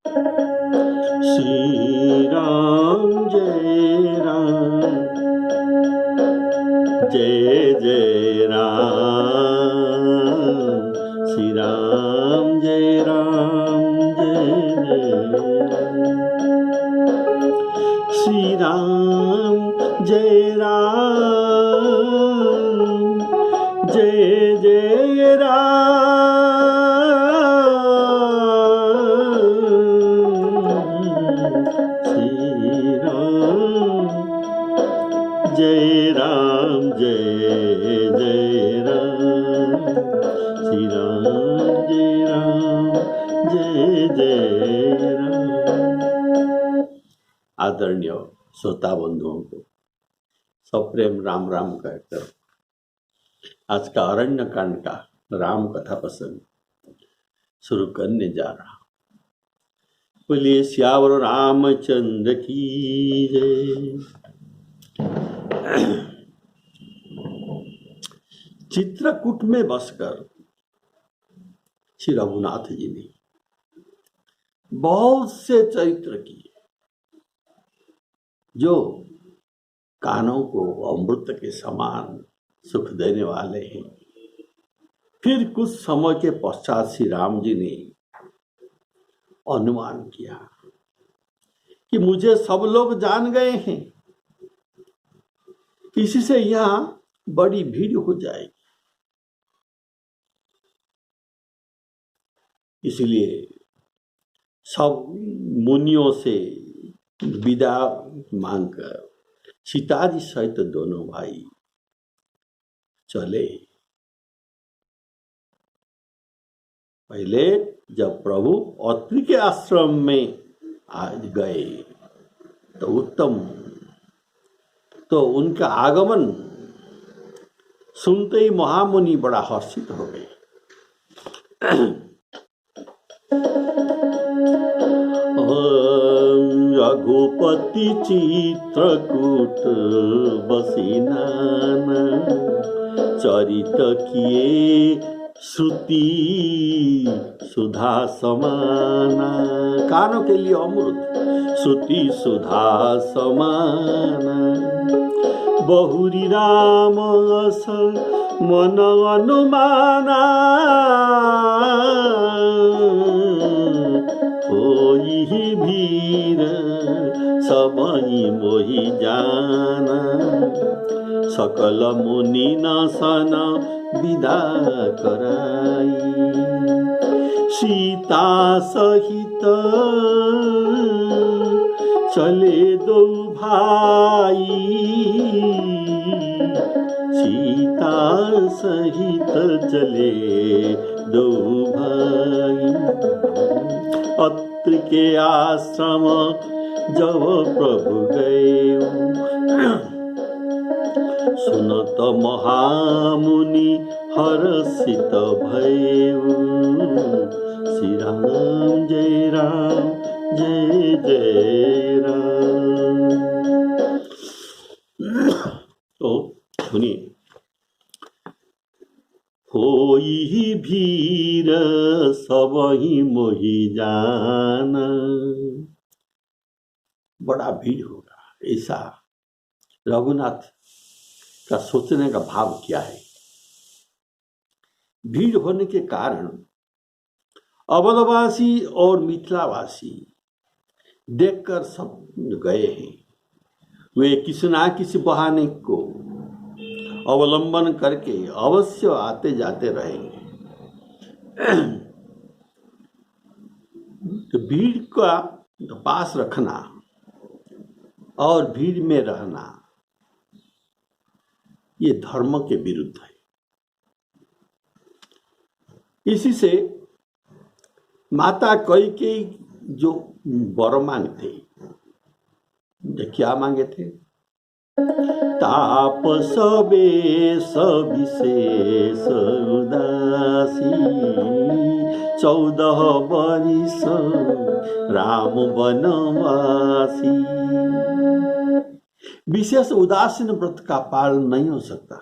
श्री राम जय राम, जय जय राम, श्री राम जय राम, जय जय श्री राम जय राम, जय जय जय राम, जय जय राम, श्री राम जय राम, जय जय राम। आदरणीय श्रोता बंधुओं को सप्रेम राम राम कहकर आज का अरण्य कांड का राम कथा प्रसंग शुरू करने जा रहा। बोलिए सियावर रामचंद्र की जय। चित्रकूट में बसकर श्री रघुनाथ जी ने बहुत से चरित्र किए जो कानों को अमृत के समान सुख देने वाले हैं। फिर कुछ समय के पश्चात श्री राम जी ने अनुमान किया कि मुझे सब लोग जान गए हैं, किसी से यहाँ बड़ी भीड़ हो जाएगी, इसलिए सब मुनियों से विदा मांगकर सीता जी सहित दोनों भाई चले। पहले जब प्रभु अत्रि के आश्रम में आज गए तो उत्तम, तो उनका आगमन सुनते ही महामुनि बड़ा हर्षित हो गए। रघुपति चित्रकूट बसी नाना, चरित किए श्रुति सुधा समाना। कानों के लिए अमृत श्रुति सुधा समाना। बहुरी राम अस मन अनुमाना, होई भीर सबई मोहि जाना। सकल मुनि नासन विदा कराई, सीता सहित चले दो भाई। सीता सहित चले दो भाई। अत्रि के आश्रम जब प्रभु गए, सुनत महामुनि हर्षित भयउ। श्री राम जय राम, जय जय राम। तो सुनिए, होई भीर सबहि मोहि जाना। बड़ा भीड़ होगा, ऐसा रघुनाथ का सोचने का भाव क्या है। भीड़ होने के कारण अवधवासी और मिथिलावासी देखकर सब गए हैं। वे किसी ना किसी बहाने को अवलंबन करके अवश्य आते जाते रहेंगे। तो भीड़ का पास रखना और भीड़ में रहना ये धर्म के विरुद्ध है। इसी से माता कैकेयी जो वर मांगते, क्या मांगे थे? तापस बेश विशेष उदासी, 14 बरिस राम वनवासी। विशेष उदासीन व्रत का पालन नहीं हो सकता।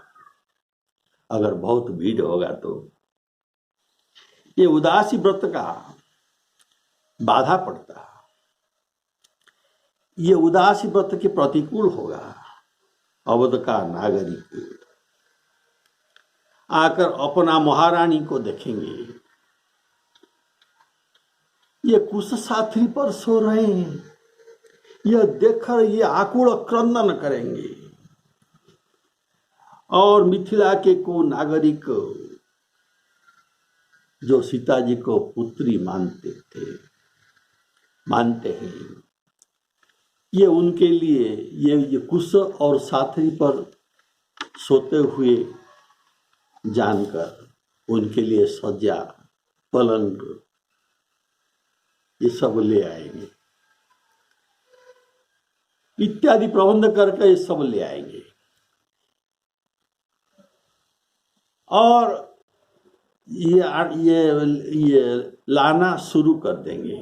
अगर बहुत भीड़ होगा तो ये उदासी व्रत का बाधा पड़ता है। ये उदासी व्रत के प्रतिकूल होगा। अवध का नागरिक आकर अपना महारानी को देखेंगे, ये कुश साथी पर सो रहे हैं, यह देखकर ये आकुल क्रंदन करेंगे। और मिथिला के को नागरिक जो सीता जी को पुत्री मानते हैं, ये उनके लिए ये कुश और साथी पर सोते हुए जानकर उनके लिए सज्जा, पलंग ये सब ले आएंगे, इत्यादि प्रबंध करके ये सब ले आएंगे और ये लाना शुरू कर देंगे।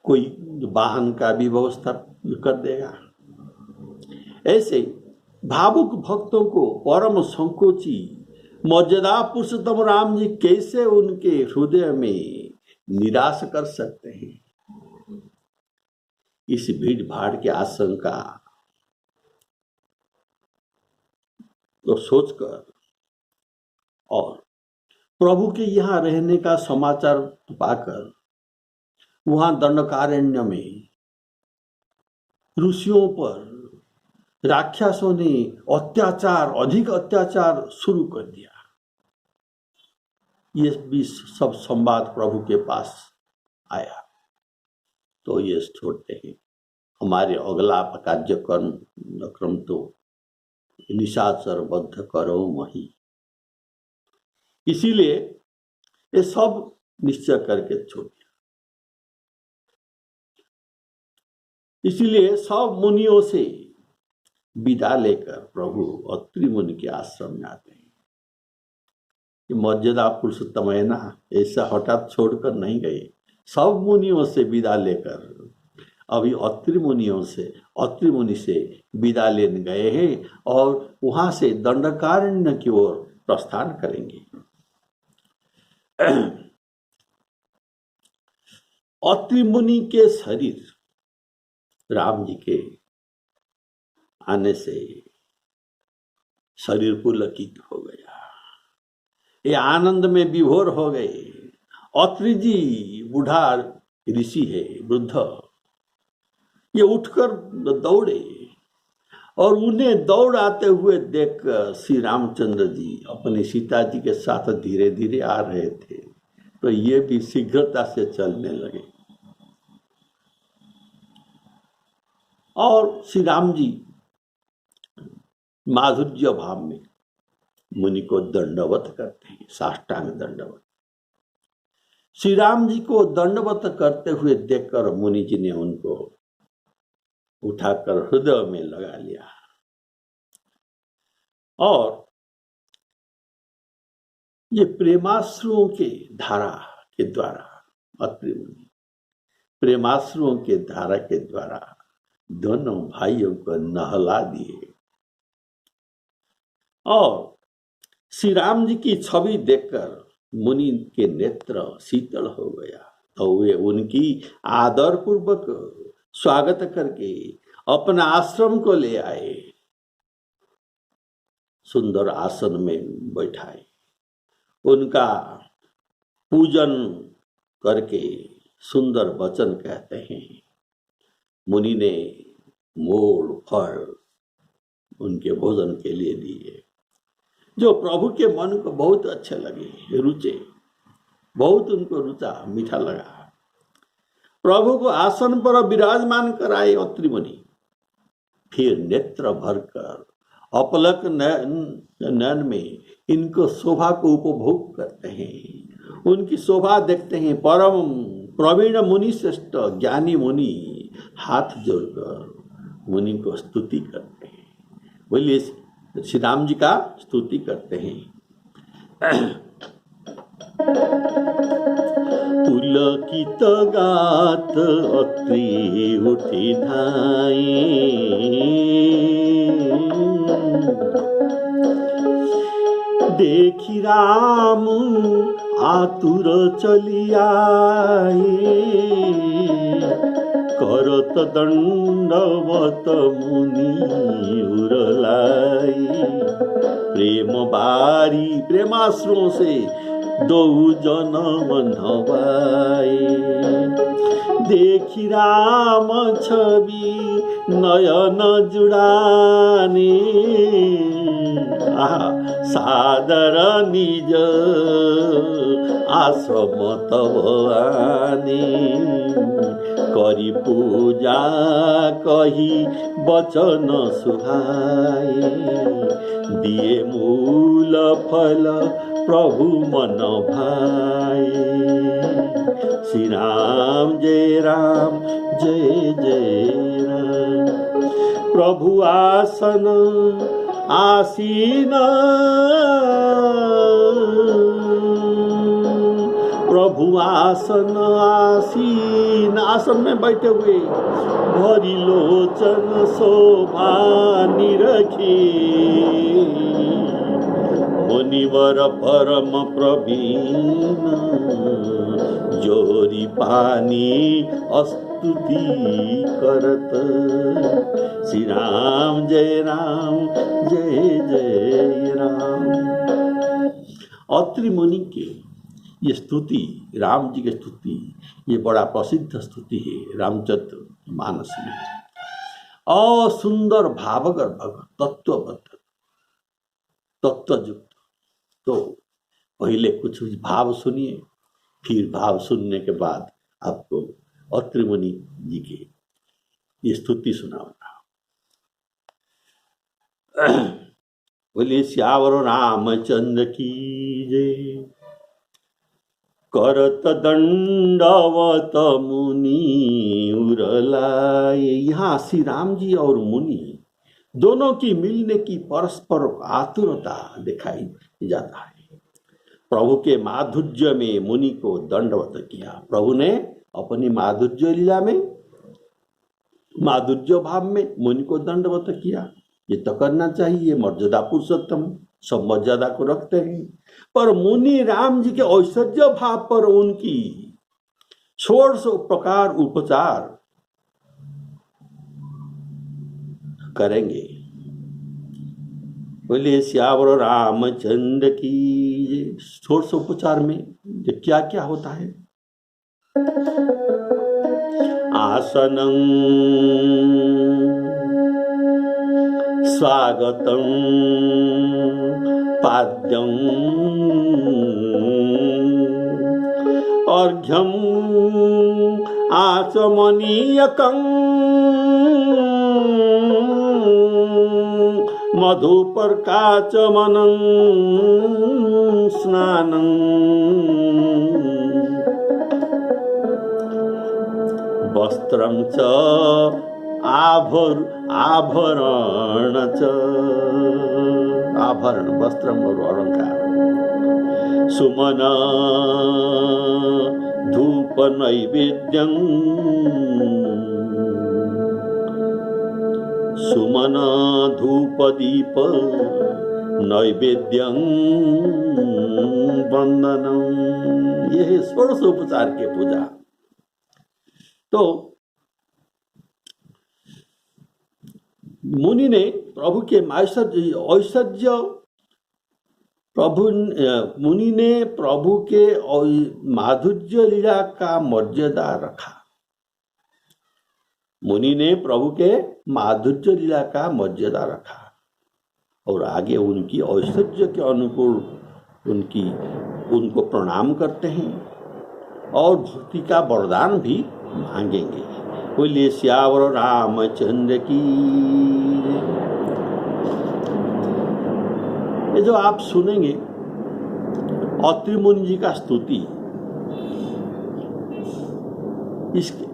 कोई वाहन का भी व्यवस्था कर देगा। ऐसे भावुक भक्तों को परम संकोची मर्यादा पुरुषोत्तम राम जी कैसे उनके हृदय में निराश कर सकते हैं। इस भीड़ भाड़ की आशंका तो सोचकर और प्रभु के यहाँ रहने का समाचार पाकर वहां दंडकारण्य में ऋषियों पर राक्षसों ने अधिक अत्याचार शुरू कर दिया। ये भी सब संवाद प्रभु के पास आया। तो ये छोड़ते हैं, हमारे अगला कार्यक्रम तो निशाचर बद्ध करो मही। इसीलिए ये सब निश्चय करके छोड़ दिया। इसीलिए सब मुनियों से विदा लेकर प्रभु अत्रि मुनि के आश्रम में आते हैं। ये मर्यादा पुरुषोत्तम है ना, ऐसा हठात छोड़कर नहीं गए। सब मुनियों से विदा लेकर अभी अत्रि मुनि से विदा लेने गए हैं और वहां से दंडकारण्य की ओर प्रस्थान करेंगे। अत्रि मुनि के शरीर राम जी के आने से शरीर पुलकित हो गया। ये आनंद में विभोर हो गए। अत्रि जी बूढ़ा ऋषि है, वृद्ध, ये उठकर दौड़े और उन्हें दौड़ाते हुए देख श्री रामचंद्र जी अपनी सीता जी के साथ धीरे धीरे आ रहे थे, तो ये भी शीघ्रता से चलने लगे। और श्री राम जी माधुर्य भाव में मुनि को दंडवत करते हैं, साष्टांग दंडवत। श्री राम जी को दंडवत करते हुए देखकर मुनि जी ने उनको उठाकर हृदय में लगा लिया और ये प्रेमाश्रुओं के धारा के द्वारा अत्रि मुनि प्रेमाश्रुओं के धारा के द्वारा दोनों भाइयों को नहला दिए और श्री राम जी की छवि देखकर मुनि के नेत्र शीतल हो गया। तो वे उनकी आदर पूर्वक स्वागत करके अपना आश्रम को ले आए, सुंदर आसन में बैठाए, उनका पूजन करके सुंदर वचन कहते हैं। मुनि ने मोल फल उनके भोजन के लिए दिए, जो प्रभु के मन को बहुत अच्छे लगे, रुचे, बहुत उनको रुचा, मीठा लगा। प्रभु को आसन पर विराजमान कराए अत्रि मुनि। फिर नेत्र भरकर अपलक नयन में इनको शोभा को उपभोग करते हैं, उनकी शोभा देखते हैं। परम प्रवीण मुनि श्रेष्ठ ज्ञानी मुनि हाथ जोड़कर मुनि को स्तुति करते हैं। बोलिए श्री राम जी का स्तुति करते हैं। पुलकित गात अत्रि उठि धाये, देखि राम आतुर चली आए, करत दंडवत मुनि उरलाई। प्रेम बारी प्रेमाश्रुओं से दो जन्म नवाए। देखी राम छवि नयन जुड़ाने, सादर निज आश्रम तब आने। करी पूजा कही बचन सुहाए। दिए मूल फल प्रभु मन भाए। श्री राम जय राम जय जय राम। प्रभु आसन आसीन, प्रभु आसन आसीन, आसन में बैठे हुए। भरी लोचन शोभा निरखी। मुनिवर परम प्रवीण, जोरी पानी स्तुति करत। श्री राम जय जय राम। अत्रि मुनि के ये स्तुति, राम जी की स्तुति, ये बड़ा प्रसिद्ध स्तुति है रामचरित मानस में। और सुंदर भावगर्भ तत्वबद्ध तत्वयुक्त। तो पहले कुछ भाव सुनिए, फिर भाव सुनने के बाद आपको अत्रि मुनि जी की ये स्तुति सुनाऊंगा। बोलिए श्यावर रामचंद्र की जय। करत दंडवत मुनि उरलाए। यहाँ श्री राम जी और मुनि दोनों की मिलने की परस्पर आतुरता दिखाई जाता है। प्रभु के माधुर्य में मुनि को दंडवत किया। प्रभु ने अपनी माधुर्य लीला में, माधुर्य भाव में मुनि को दंडवत किया। ये तो करना चाहिए, मर्यादा पुरुषोत्तम सब मर्यादा को रखते हैं। पर मुनि राम जी के ऐश्वर्य भाव पर उनकी 16 प्रकार उपचार करेंगे। बोले श्यावर रामचंद्र की। 16 उपचार में क्या क्या होता है? आसनं स्वागतं पाद्यं अर्घ्यं आचमनीयकं मधुपर्काचमनं स्नानं वस्त्रं च आभरण च। आभरण वस्त्रम और अलंकार। सुमन धूप नैवेद्यं, सुमन धूप दीप नैवेद्यं वंदनम। ये है 16 उपचार के पूजा। तो मुनि ने प्रभु के ऐश्वर्य, मुनि ने प्रभु के माधुर्य लीला का मर्यादा रखा। मुनि ने प्रभु के माधुर्य लीला का मर्यादा रखा और आगे उनकी ऐश्वर्य के अनुकूल उनको प्रणाम करते हैं और भक्ति का वरदान भी मांगेंगे। बोलिए श्यावर रामचंद्र की। ये जो आप सुनेंगे अत्रि मुनि जी का स्तुति,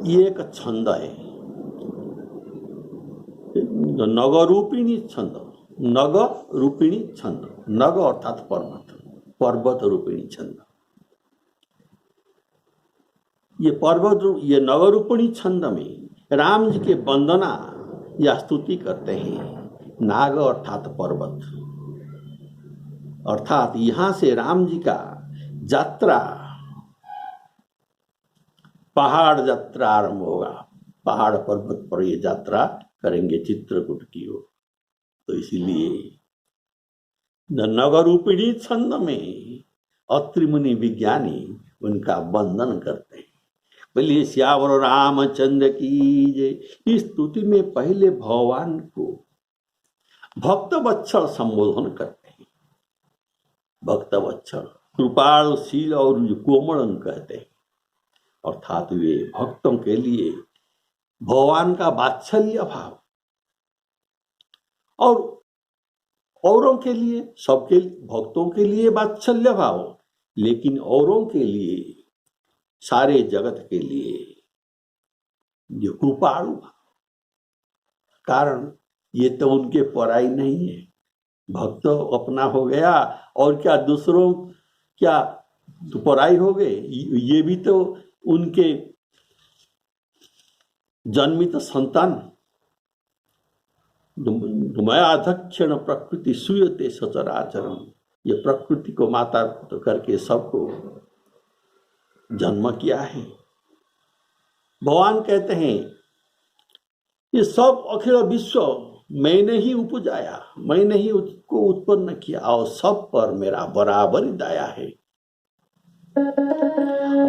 ये एक छंद है, नग रूपिणी छंद। नग रूपिणी छंद, नग अर्थात पर्वत, पर्वत रूपिणी छंद। ये नवरूपिणी छंद में राम जी के वंदना या स्तुति करते हैं। नाग अर्थात पर्वत, अर्थात यहां से राम जी का यात्रा, पहाड़ यात्रा आरंभ होगा। पहाड़ पर्वत पर ये यात्रा करेंगे चित्रकूट की ओर। तो इसीलिए नगरूपिणी छंद में अत्रि मुनि विज्ञानी उनका वंदन करते हैं। बोलिए श्यावर रामचंद्र की जय। इस स्तुति में पहले भगवान को भक्त वत्सल संबोधन करते हैं। भक्त वत्सल कृपालुशील और कोमल कहते हैं, अर्थात वे भक्तों के लिए भगवान का वात्सल्य भाव और औरों के लिए, सबके भक्तों के लिए वात्सल्य भाव, लेकिन औरों के लिए, सारे जगत के लिए जो कृपालु भाव। कारण ये तो उनके पराई नहीं है, भक्त अपना हो गया और क्या दूसरों क्या तो पराई हो गए, ये भी तो उनके जन्मित संतान। मयाध्यक्षण प्रकृति सूयते सचराचरम, ये प्रकृति को माता तो करके सबको जन्म किया है। भगवान कहते हैं ये सब अखिल विश्व मैंने ही उपजाया, मैंने ही उसको उत्पन्न किया और सब पर मेरा बराबर दया है।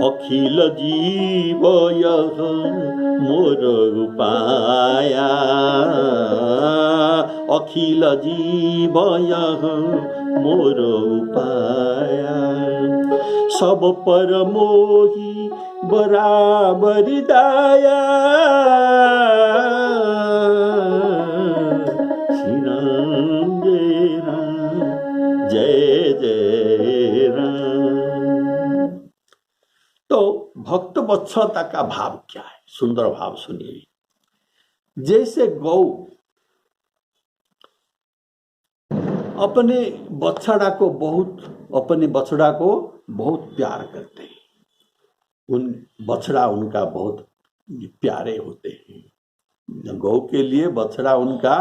अखिल जीव यह मोर उपाया, अखिल जीव यह मोर उपाया, सब पर मोही बराबर दया। श्री राम जय राम जय जय राम। तो भक्त वत्सलता का भाव क्या है? सुंदर भाव सुनिए। जैसे गौ अपने बछड़ा को बहुत प्यार करते हैं, उन बछड़ा उनका बहुत प्यारे होते हैं। गौ के लिए बछड़ा उनका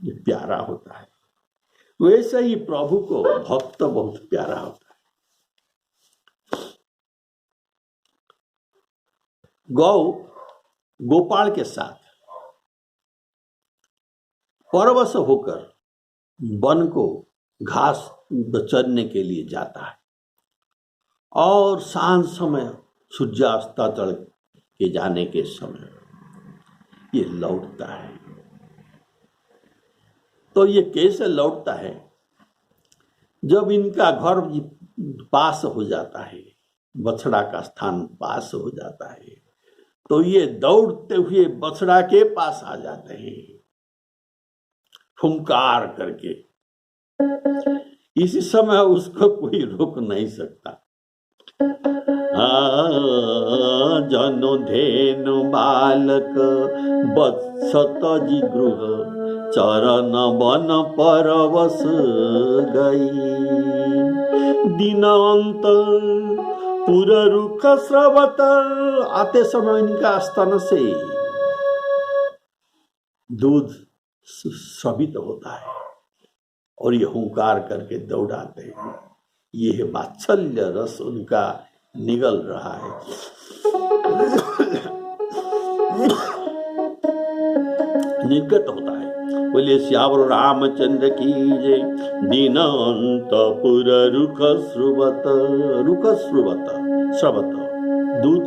प्यारा होता है, वैसे ही प्रभु को भक्त बहुत प्यारा होता है। गौ गोपाल के साथ परवश होकर वन को घास चरने के लिए जाता है और सांझ समय सूर्यास्ताचल के जाने के समय ये लौटता है। तो ये कैसे लौटता है? जब इनका घर पास हो जाता है, बछड़ा का स्थान पास हो जाता है, तो ये दौड़ते हुए बछड़ा के पास आ जाते हैं फुंकार करके। इसी समय उसको कोई रोक नहीं सकता। जनो धेनु बालक बत्सत जिगृह, चरण वन परवश गई, दिनांत पुर रुख स्रवत। आते समय इनका स्तन से दूध स्रवित होता है और ये हुंकार करके दौड़ाते हैं। ये वात्सल्य रस उनका निगल रहा है। निकट होता है। बोले श्यावर रामचंद्र की जय। दीनांतपुर रुख स्रुवत, रुख स्रुवत स्रवत, दूध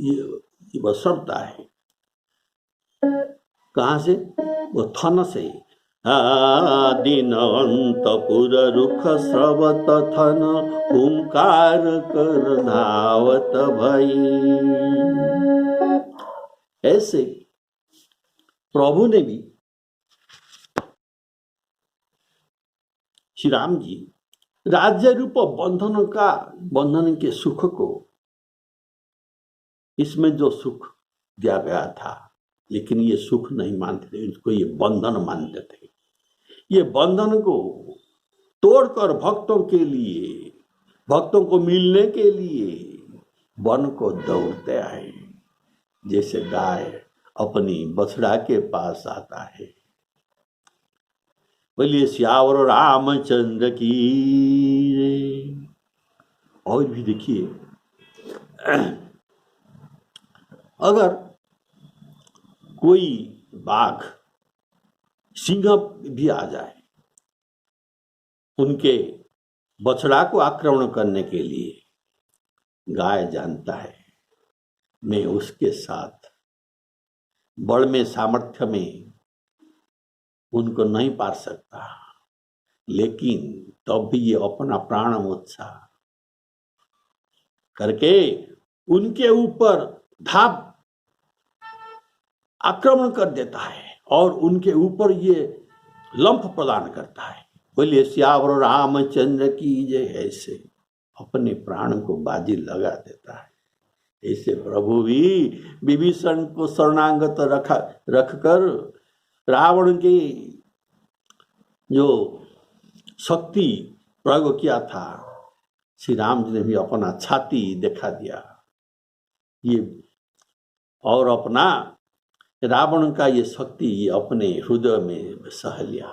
ये बसरता है। कहाँ से? वो थन से। दीनांतपुर रुख स्रवत थन, हुंकार कर धावत भई। ऐसे प्रभु ने भी, श्री राम जी राज्य रूप बंधन के सुख को, इसमें जो सुख दिया गया था, लेकिन ये सुख नहीं मानते थे, इसको ये बंधन मानते थे। ये बंधन को तोड़कर भक्तों के लिए, भक्तों को मिलने के लिए वन को दौड़ते आए, जैसे गाय अपनी बछड़ा के पास आता है। बोलिए श्यावर रामचंद्र की। और भी देखिए, अगर कोई बाघ सिंह भी आ जाए, उनके बछड़ा को आक्रमण करने के लिए गाय जानता है मैं उसके साथ बल में सामर्थ्य में उनको नहीं पार सकता, लेकिन तब भी ये अपना प्राण उत्साह करके उनके ऊपर धाप आक्रमण कर देता है और उनके ऊपर ये लंफ प्रदान करता है। बोलिए सियावर रामचंद्र की जय। ऐसे अपने प्राण को बाजी लगा देता है। ऐसे प्रभु भी विभीषण को शरणागत रखकर रावण की जो शक्ति प्रयोग किया था, श्री राम जी ने भी अपना छाती दिखा दिया ये, और अपना रावण का ये शक्ति ये अपने हृदय में सह लिया,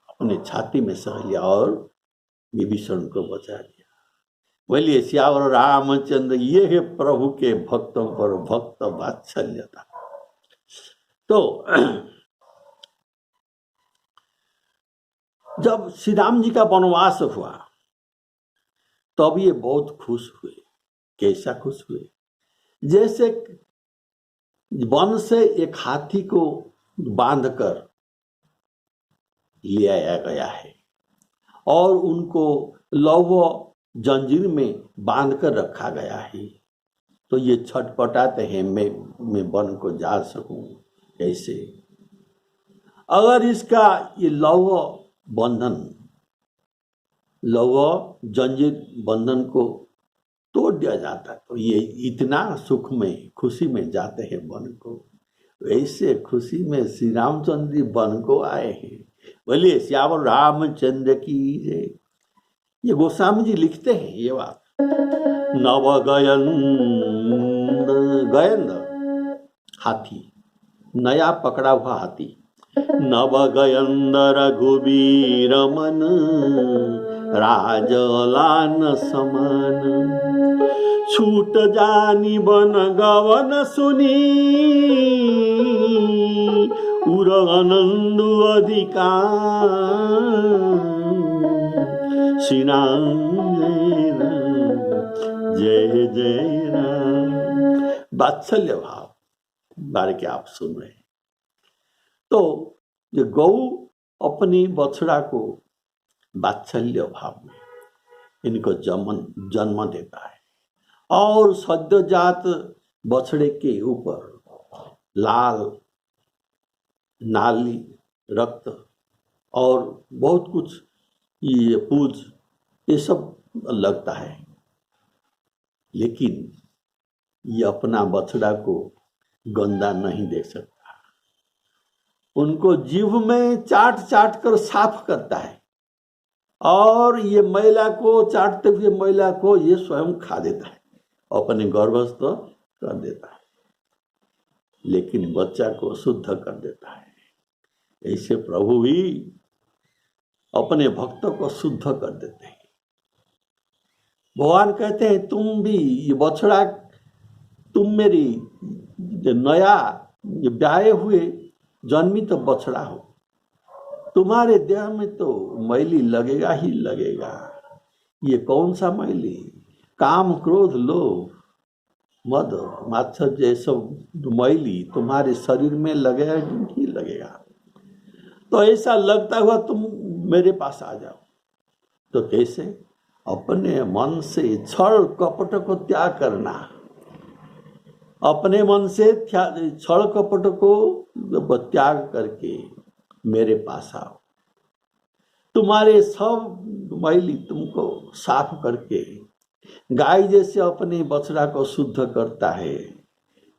अपने छाती में सह लिया और विभीषण को बचा दिया। बोलिए सियावर रामचंद्र। ये है प्रभु के भक्तों पर भक्त वात्सल्यता। तो जब श्री राम जी का वनवास हुआ तब ये बहुत खुश हुए। कैसा खुश हुए? जैसे वन से एक हाथी को बांधकर ले आया गया है और उनको लौह जंजीर में बांधकर रखा गया है, तो ये छटपटाते हैं मैं वन को जा सकूं कैसे। अगर इसका ये लौह जंजीर बंधन को तोड़ दिया जाता तो ये इतना सुख में खुशी में जाते हैं वन को। वैसे खुशी में श्री रामचंद्र जी वन को आए हैं। बोलिए सियावर रामचंद्र की जय। ये गोस्वामी जी लिखते हैं ये बात। नव गयंद हाथी, नया पकड़ा हुआ हाथी। नव गयंद रघुबीर मन, राजलान समान। छूट जानी बन गवन सुनी, उर आनंद अधिकार। श्री राम जय जय राम। वात्सल्य भाव बारे के आप सुन रहे हैं। तो ये गौ अपनी बछड़ा को वात्सल्य भाव में इनको जन्म देता है और सद्योजात बछड़े के ऊपर लाल नाली रक्त और बहुत कुछ ये पूज ये सब लगता है, लेकिन ये अपना बछड़ा को गंदा नहीं देख सकता। उनको जीभ में चाट चाट कर साफ करता है और ये मैला को चाटते हुए मैला को ये स्वयं खा देता है, अपने गर्भस्थ कर देता है, लेकिन बच्चा को शुद्ध कर देता है। ऐसे प्रभु भी अपने भक्तों को शुद्ध कर देते हैं। भगवान कहते हैं तुम भी ये बछड़ा, तुम मेरी नया ब्याहे हुए जन्मित तो बछड़ा हो, तुम्हारे देह में तो मैली लगेगा ही लगेगा। ये कौन सा मैली? काम क्रोध लोभ मद मात्सर्य जैसा मैली तुम्हारे शरीर में लगेगा ही लगेगा। तो ऐसा लगता हुआ तुम मेरे पास आ जाओ। तो कैसे? अपने मन से छल कपट को त्याग करना, अपने मन से छल कपट को त्याग करके मेरे पास आओ। तुम्हारे सब मैली तुमको साफ करके गाय जैसे अपने बछड़ा को शुद्ध करता है,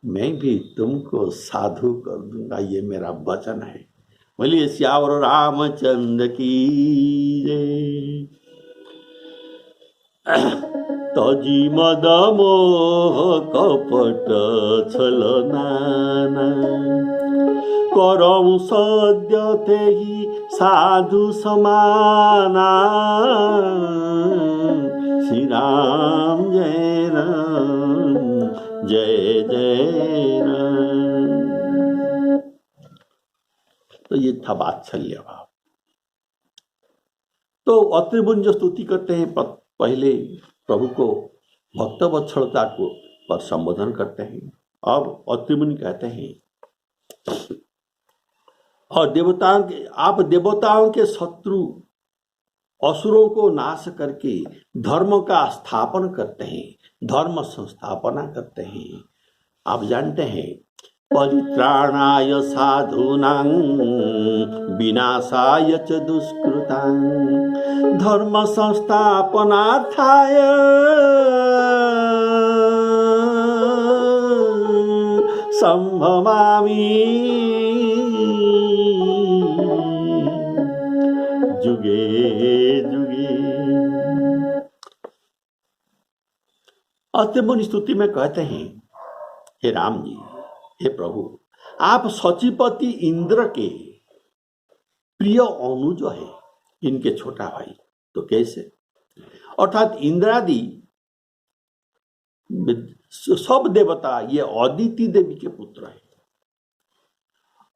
मैं भी तुमको साधु कर दूंगा। ये मेरा वचन है। बोलिए सियावर रामचंद्र की जय। तजी मद मोह कपट छल नाना, करौं सद्य तेहि साधु समाना। श्री राम जय राम जय जय राम। तो ये था वात्सल्य भाव। तो अत्रि मुनि जो स्तुति करते हैं पहले प्रभु को भक्त वत्सलता को पर संबोधन करते हैं। अब अत्रि मुनि कहते हैं और आप देवताओं के शत्रु असुरों को नाश करके धर्म का स्थापन करते हैं, धर्म संस्थापना करते हैं। आप जानते हैं परित्राणाय साधूनां विनाशाय च दुष्कृतां धर्म संस्थापनार्थाय संभवामि जुगे जुगे। अत्रि मुनि स्तुति में कहते हैं, हे राम जी, हे प्रभु, आप सचिपति इंद्र के प्रिय अनुज है, इनके छोटा भाई। तो कैसे? अर्थात इंद्रादि सब देवता ये अदिति देवी के पुत्र है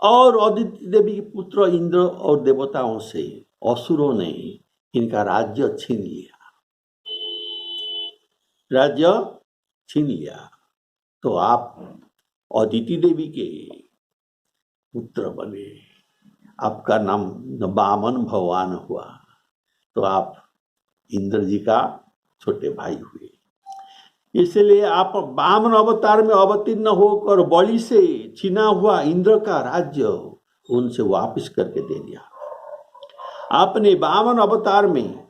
और अदिति देवी के पुत्र इंद्र और देवताओं से असुरों ने इनका राज्य छीन लिया। तो आप अदिति देवी के पुत्र बने, आपका नाम वामन भगवान हुआ, तो आप इंद्र जी का छोटे भाई हुए। इसलिए आप वामन अवतार में अवतीर्ण होकर बलि से छीना हुआ इंद्र का राज्य उनसे वापस करके दे दिया। आपने वामन अवतार में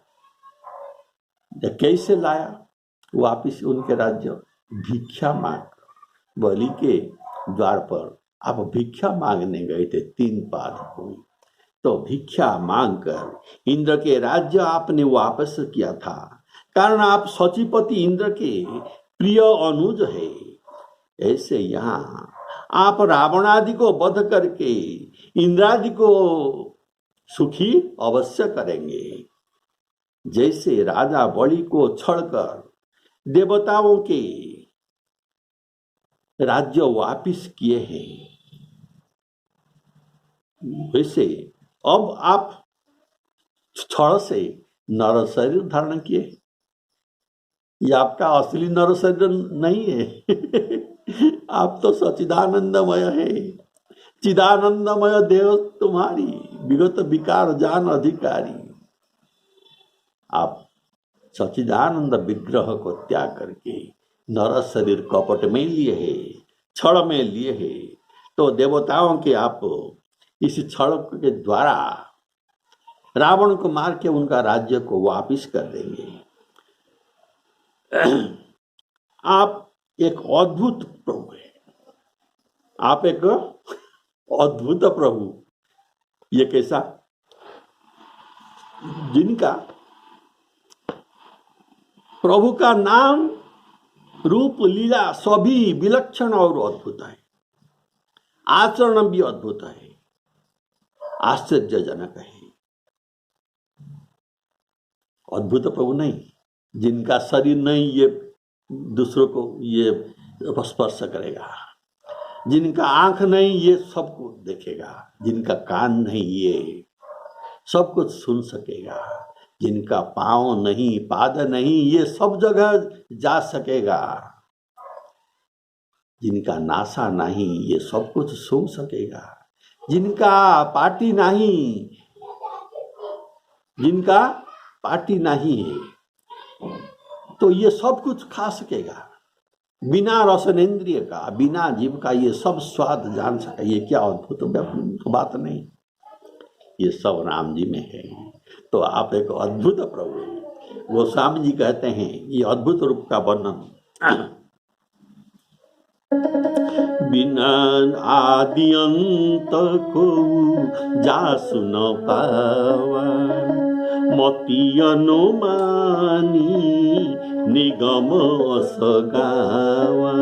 कैसे लाया वापस उनके राज्य? भिक्षा मांग, बलि के द्वार पर आप भिक्षा मांगने गए थे 3 पाद भूमि, तो भिक्षा मांगकर इंद्र के राज्य आपने वापस किया था। कारण आप सचिपति इंद्र के प्रिय अनुज है। ऐसे यहाँ आप रावण आदि को वध करके इंद्रादि को सुखी अवश्य करेंगे। जैसे राजा बलि को छड़कर देवताओं के राज्य वापिस किए हैं, वैसे अब आप छड़ से नर शरीर धारण किए। ये आपका असली नर शरीर नहीं है आप तो सच्चिदानंदमय है, चिदानंदमय देव तुम्हारी, विगत विकार जान अधिकारी। आप सच्चिदानंद विग्रह को त्याग करके नर शरीर कपट में लिए है, छड़ में लिए है। तो देवताओं के आप इस छड़ के द्वारा रावण को मार के उनका राज्य को वापिस कर देंगे। आप एक अद्भुत प्रभु है, आप एक अद्भुत प्रभु। ये कैसा? जिनका प्रभु का नाम, रूप, लीला सभी विलक्षण और अद्भुत है, आचरण भी अद्भुत है, आश्चर्यजनक है। अद्भुत प्रभु नहीं, जिनका शरीर नहीं ये दूसरों को ये स्पर्श करेगा, जिनका आंख नहीं ये सबको देखेगा, जिनका कान नहीं ये सब कुछ सुन सकेगा, जिनका पांव नहीं, पाद नहीं, ये सब जगह जा सकेगा, जिनका नासा नहीं ये सब कुछ सूंघ सकेगा, जिनका पाटी नहीं, जिनका पाटी नहीं है तो ये सब कुछ खा सकेगा, बिना रसनेन्द्रिय का, बिना जीव का ये सब स्वाद जान सके। ये क्या अद्भुत बात नहीं? ये सब राम जी में है। तो आप एक अद्भुत प्रभु हैं। गोस्वामी जी कहते हैं ये अद्भुत रूप का वर्णन बिना आदि अंत को जासु न पावा, मति अनुमानी निगम असगावा।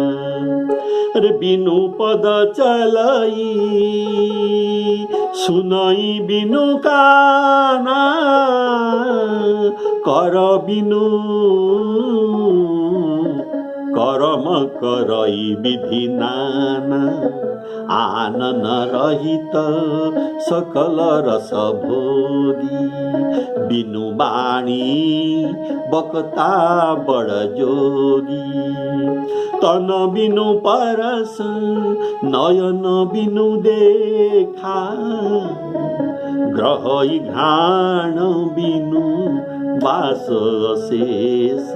रे बिनु पद चलाई सुनाई बिनु काना, कर कर्म करई विधि नाना, आनन रहित सकल रस भोगी। बिनु बाणी बकता बड़ जोगी, तन बिनु परस नयन बिनु देखा। ग्रह घ्राण बिनु वास शेष,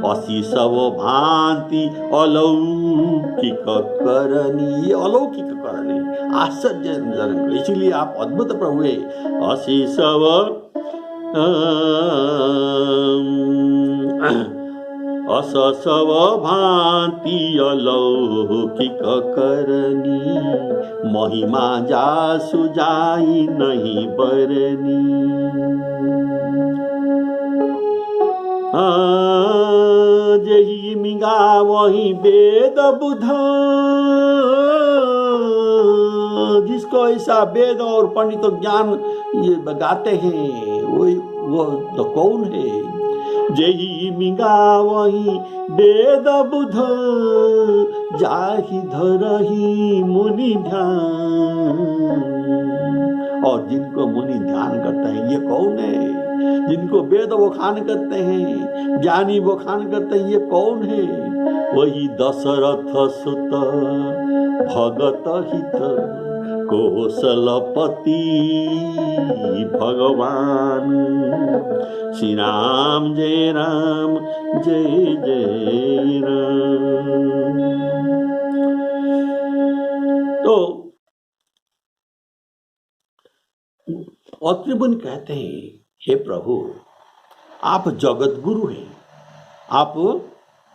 असी सब भांति अलौकिक करनी। ये अलौकिक करनी आश्चर्यजनक, इसीलिए आप अद्भुत प्रभु है। असी सब अस सब भांति अलौकिक करनी, महिमा जासु जाई नहीं बरनी। जही मिगा वही वेद बुध, जिसको ऐसा वेद और पंडित ज्ञान ये बताते हैं वो तो कौन है? जही मिगा वही वेद बुध, जाहि धरही मुनि ध्यान। और जिनको मुनि ध्यान करते हैं ये कौन है? जिनको वेद बखान करते हैं, ज्ञानी बखान करते हैं, ये कौन है? वही दशरथ सुत भगत हित, कौशलपति भगवान। श्री राम जय राम जय जय राम। तो अत्रि मुनि कहते हैं, हे प्रभु आप जगत गुरु हैं, आप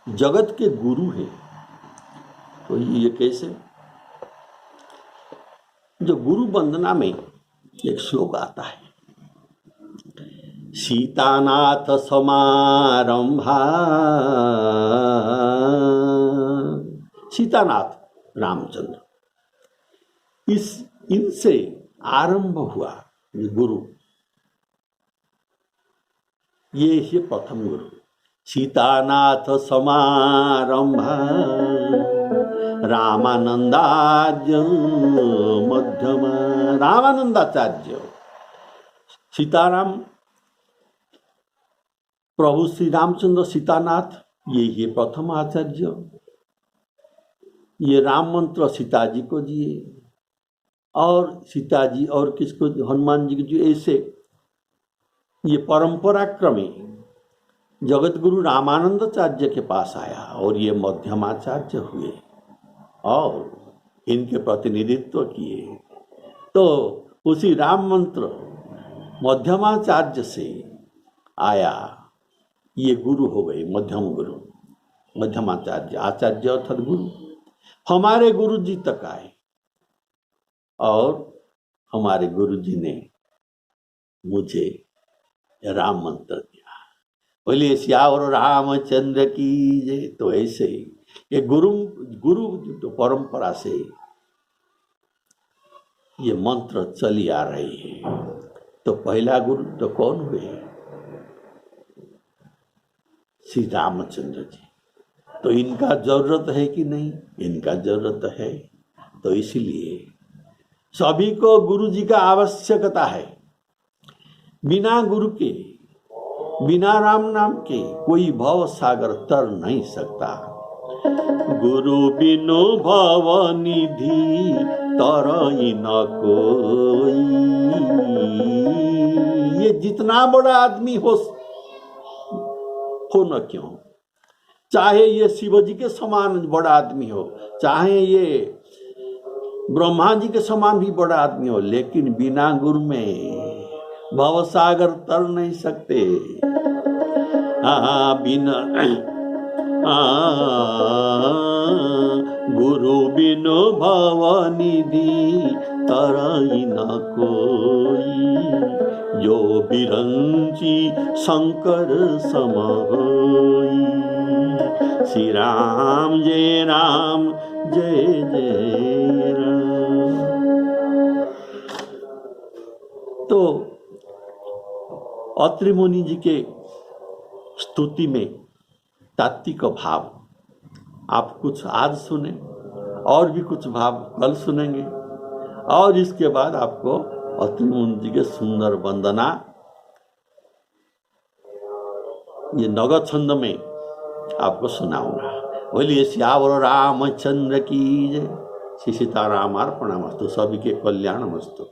जगत के गुरु हैं। तो ये कैसे? जो गुरु वंदना में एक श्लोक आता है, सीतानाथ समारंभा। सीतानाथ रामचंद्र, इनसे आरंभ हुआ गुरु, ये है प्रथम गुरु। सीतानाथ समारंभा, रामानंदार्य मध्यम। रामानंदाचार्य सीताराम, प्रभु श्री रामचंद्र सीतानाथ, ये प्रथम आचार्य। ये राम मंत्र सीता जी को दिए, और सीता जी और किसको? हनुमान जी को जो ऐसे ये परंपरा क्रमे जगत गुरु रामानंदाचार्य के पास आया, और ये मध्यमाचार्य हुए और इनके प्रतिनिधित्व किए। तो उसी राम मंत्र मध्यमाचार्य से आया, ये गुरु हो गए, मध्यम गुरु, मध्यमाचार्य। आचार्य अर्थात गुरु। हमारे गुरु जी तक आए, और हमारे गुरु जी ने मुझे राम मंत्र दिया। बोलिए श्यावर रामचंद्र की जय। तो ऐसे ये गुरु तो परंपरा से ये मंत्र चली आ रही है। तो पहला गुरु तो कौन हुए? श्री रामचंद्र जी। तो इनका जरूरत है कि नहीं? इनका जरूरत है। तो इसलिए सभी को गुरु जी का आवश्यकता है। बिना गुरु के, बिना राम नाम के कोई भव सागर तर नहीं सकता। गुरु बिनु भव निधि तरई न कोई। ये जितना बड़ा आदमी हो न क्यों, चाहे ये शिव जी के समान बड़ा आदमी हो, चाहे ये ब्रह्मा जी के समान भी बड़ा आदमी हो, लेकिन बिना गुरु में भवसागर तर नहीं सकते। बिना गुरु बिनु भवनिधि तरई न कोई। जो बिरंची शंकर सम होई। श्री राम जय राम जय जय राम। तो अत्रि मुनि जी के स्तुति में तात्विक भाव आप कुछ आज सुने और भी कुछ भाव कल सुनेंगे, और इसके बाद आपको अत्रि मुनि जी के सुंदर वंदना ये नगद छंद में आपको सुनाऊंगा। बोलिए सियावर रामचंद्र की जय। श्री सीताराम अर्पणमस्तु। सभी के कल्याणमस्तु।